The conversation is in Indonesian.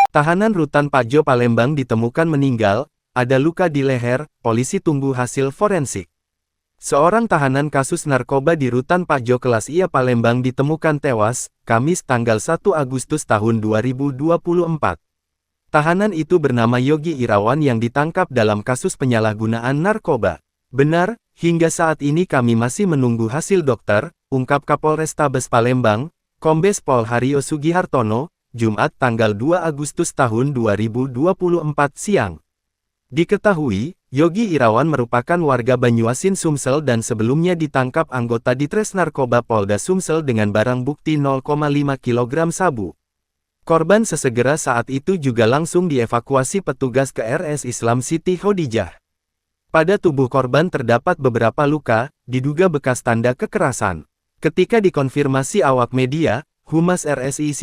Tahanan Rutan Pajo Palembang ditemukan meninggal, ada luka di leher, polisi tunggu hasil forensik. Seorang tahanan kasus narkoba di Rutan Pajo Kelas IA Palembang ditemukan tewas, Kamis tanggal 1 Agustus tahun 2024. Tahanan itu bernama Yogi Irawan yang ditangkap dalam kasus penyalahgunaan narkoba. Benar, hingga saat ini kami masih menunggu hasil dokter, ungkap Kapolrestabes Palembang, Kombes Pol Haryo Sugihartono, Jumat tanggal 2 Agustus tahun 2024 siang. Diketahui, Yogi Irawan merupakan warga Banyuasin Sumsel dan sebelumnya ditangkap anggota Ditres Narkoba Polda Sumsel dengan barang bukti 0,5 kg sabu. Korban sesegera saat itu juga langsung dievakuasi petugas ke RS Islam Siti Khodijah. Pada tubuh korban terdapat beberapa luka, diduga bekas tanda kekerasan. Ketika dikonfirmasi awak media, Humas RSI